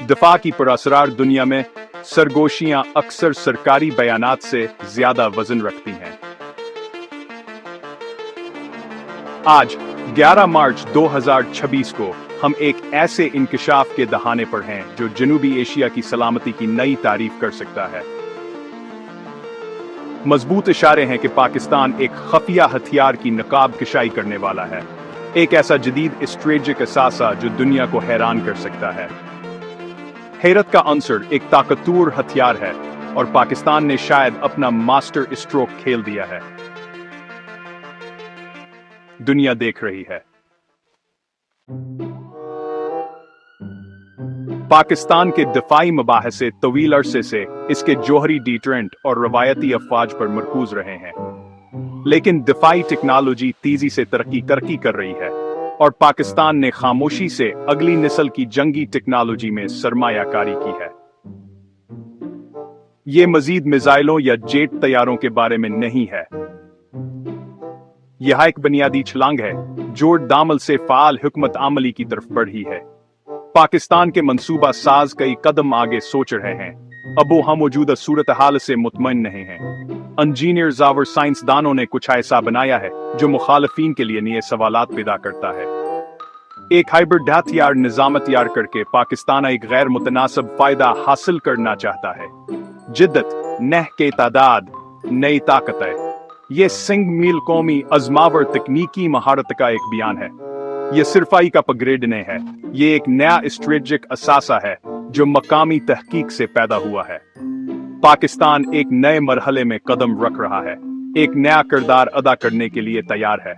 दफा की पुरअसरार दुनिया में सरगोशियां अक्सर सरकारी बयानात से ज्यादा वजन रखती हैं। आज 11 मार्च 2026 को हम एक ऐसे इंकशाफ के दहाने पर हैं जो जनूबी एशिया की सलामती की नई तारीफ कर सकता है। मजबूत इशारे हैं कि पाकिस्तान एक खफिया हथियार की नकाब कशाई करने वाला है, एक ऐसा जदीद स्ट्रेटेजिक असासा जो दुनिया को हैरान कर सकता है। हैरत का अंसर एक ताकतवर हथियार है और पाकिस्तान ने शायद अपना मास्टर स्ट्रोक खेल दिया है। दुनिया देख रही है। पाकिस्तान के दिफाई मबाहसे तवील अरसे से इसके जौहरी डिटरेंट और रवायती अफवाज पर मरकूज रहे हैं, लेकिन दिफाई टेक्नोलॉजी तेजी से तरक्की कर रही है और पाकिस्तान ने खामोशी से अगली नस्ल की जंगी टेक्नोलॉजी में सरमायाकारी की है। ये मजीद मिसाइलों या जेट तैयारों के बारे में नहीं है। यह एक बुनियादी छलांग है जो दामल से फाल हुकमत आमली की तरफ बढ़ी है। पाकिस्तान के मंसूबा साज कई कदम आगे सोच रहे हैं। अब वो हम मौजूदा सूरत हाल से मुतमईन नहीं हैं। इंजीनियर्स और साइंसदानों ने कुछ ऐसा बनाया है जो मुखालफीन के लिए नए सवालात पैदा करता है। एक हाइब्रिड हथियार निजाम तैयार करके पाकिस्तान एक गैर मुतनासिब फायदा हासिल करना चाहता है। जिद्दत, नह के तादाद, नई ताकतें। ये सिंग मील कौमी अजमावर तकनीकी महारत का एक बयान है। यह सिर्फाई का अपग्रेड नहीं है, ये एक नया स्ट्रेटेजिक असासा है जो मकामी तहकीक से पैदा हुआ है। पाकिस्तान एक नए मरहले में कदम रख रहा है, एक नया किरदार अदा करने के लिए तैयार है।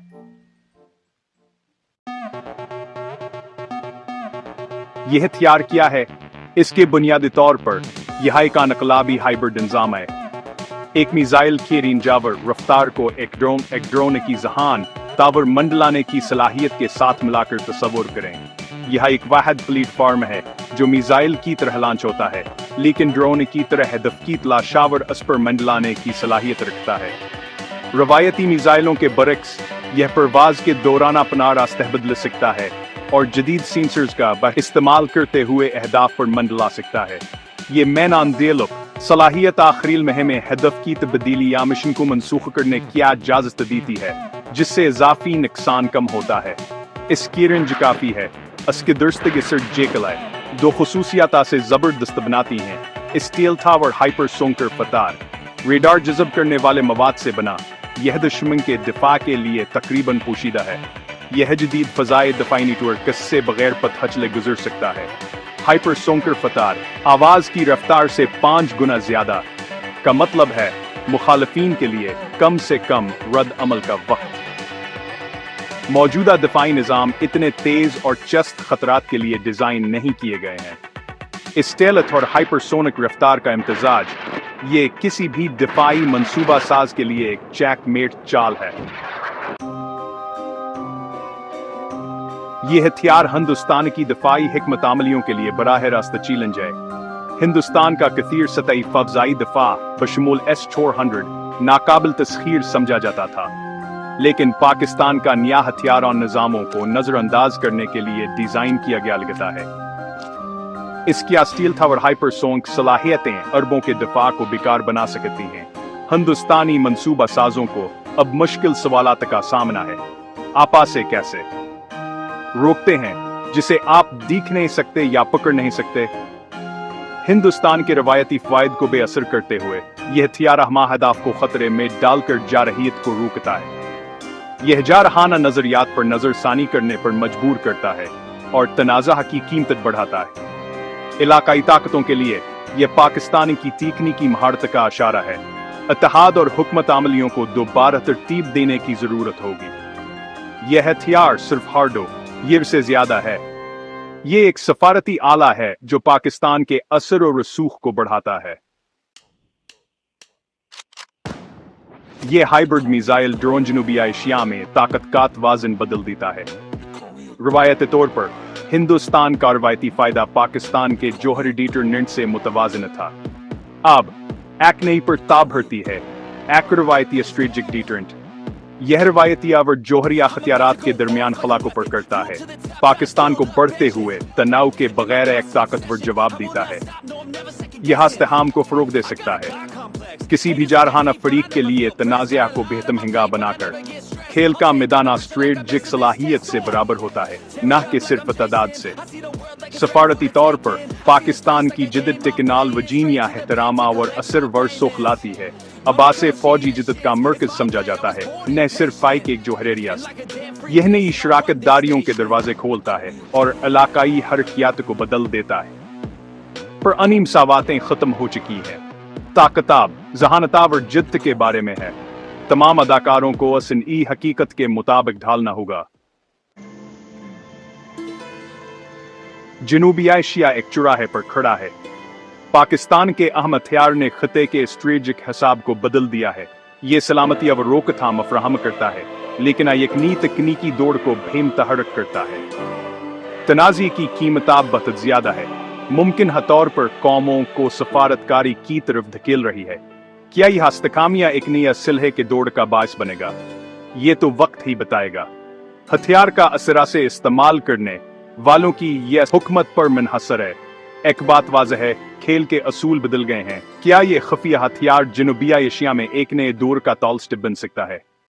यह हथियार क्या है? इसके बुनियादी तौर पर यह एक इनकलाबी हाइब्रिड निजाम है। एक मिसाइल के रेंजावर रफ्तार को एक ड्रोन की जहान तावर मंडलाने की सलाहियत के साथ मिलाकर तस्वुर करें। यह एक वाहिद प्लेटफॉर्म है जो मिसाइल की तरह लॉन्च होता है, लेकिन ड्रोन की तरह हदफ की तलाशावर अस्पर मंडलाने की सलाहियत रखता है। रवायती मिसाइलों के बरक्स यह परवाज के दौरान अपना रास्ता बदल सकता है और जदीद सेंसर्स का इस्तेमाल करते हुए अहदाफ पर मंडला सकता है। ये मैन ऑन देलुक सलाहियत आखिरी महम में हदफ की तब्दीली या मिशन को मनसूख करने की इजाजत देती है, जिससे इजाफी नुकसान कम होता है। इसकी रेंज काफी है। इसके दर्स्तग सर्जिकल दो खसूसियात से जबरदस्त बनाती हैं। स्टील टावर हाइपरसोनिक फतार रेडार जज़ब करने वाले मवाद से बना, यह दुश्मन के दिफा के लिए तकरीबन पोशीदा है। यह जदीद फजाए दिफाई नेटवर्क से बगैर पतहचले गुजर सकता है। हाइपरसोनिक फतार आवाज की रफ्तार से 5 गुना ज्यादा का मतलब है मुखालफीन के लिए कम से कम रद्द अमल का वक्त। मौजूदा दिफाई निज़ाम इतने तेज और चस्त खतरात के लिए डिजाइन नहीं किए गए हैं। स्टेलथ और हाइपरसोनिक रफ्तार का इम्तिजाज ये किसी भी दिफाई मंसूबा साज के लिए एक चेकमेट चाल है। ये हथियार हिंदुस्तान की दिफाई हिकमत अमलियों के लिए बराह रास्त चैलेंज है। हिंदुस्तान का कथीर सतही फवजाई दिफा बशमूल S-400 नाकाबिल तस्खीर समझा जाता था, लेकिन पाकिस्तान का नया हथियार और निज़ामों को नजरअंदाज करने के लिए डिजाइन किया गया लगता है। इसकी स्टील टावर हाइपरसोनिक सलाहियतें अरबों के दिफा को बेकार बना सकती हैं। हिंदुस्तानी मंसूबा साजों को अब मुश्किल सवालात का सामना है। आपा से कैसे रोकते हैं जिसे आप देख नहीं सकते या पकड़ नहीं सकते। हिंदुस्तान के रवायती फायद को बेअसर करते हुए यह हथियार हमाहदाफ को खतरे में डालकर जारहियत को रोकता है। यह जारहाना नजरियात पर नजरसानी करने पर मजबूर करता है और तनाज़ा की कीमत बढ़ाता है। इलाकाई ताकतों के लिए यह पाकिस्तान की तकनीकी महारत का इशारा है। इत्तेहाद और हुकमत अमलियों को दोबारा तरतीब देने की जरूरत होगी। यह हथियार सिर्फ हार्डवेयर से ज्यादा है। ये एक सफारती आला है जो पाकिस्तान के असर और रसूख को बढ़ाता है। ये हाइब्रिड मिसाइल ड्रोन जनूबी एशिया में ताकत का तवाज़ुन बदल देता है। रवायती तौर पर हिंदुस्तान का रवायती फायदा पाकिस्तान के जौहरी डिटरेंट से मुतवाज़िन था। अब एक नई पर ताब भरती है, एक रवायती स्ट्रेटेजिक डिटरेंट। यह रवायती और जोहरिया हथियारात के दरमियान खला को पर करता है, पाकिस्तान को बढ़ते हुए तनाव के बगैर एक ताकतवर जवाब देता है। यह इस्तेहाम को फरोग दे सकता है। किसी भी जारहाना फरीक के लिए तनाज़ा को बेहतमहिंगा बनाकर खेल का मैदान स्ट्रेटजिक सलाहियत से बराबर होता है, न कि सिर्फ तादाद से। सफारती तौर पर पाकिस्तान की जिद्द टिकनाल वजीनिया एहतराम और असर वर्सो खिलाती है। अब्बासे फौजी जिद्द का मरकज समझा जाता है, न सिर्फ फाइक एक जोहरे रियासत। यह नई शराकत दारियों के दरवाजे खोलता है और इलाकाई हरकियात को बदल देता है। पर अनीम सावातें खत्म हो चुकी है। ताकताब, जहानताब और जिद्द के बारे में है। तमाम अदाकारों को असन ई हकीकत के मुताबिक ढालना होगा। जनूबी एशिया एक चौराहे पर खड़ा है। पाकिस्तान के अहम हथियार ने खिते के स्ट्रेटजिक हिसाब को बदल दिया है। ये सलामती और रोकथाम फराहम करता है, लेकिन एक नई तकनीकी दौड़ को बेमतहरक करता है। तनाज़ी की कीमताब बहुत ज्यादा है, मुमकिन है तौर पर कौमों को सफारतकारी की तरफ धकेल रही है। क्या यह इस्तेकामिया एक नया सिलहे के दौड़ का बायस बनेगा? ये तो वक्त ही बताएगा। हथियार का असरा से इस्तेमाल करने वालों की यह हुकमत पर मुनहसर है। एक बात वाज़ह है, खेल के असूल बदल गए हैं। क्या ये खुफिया हथियार जनूबी एशिया में एक नए दौर का तौल बन सकता है?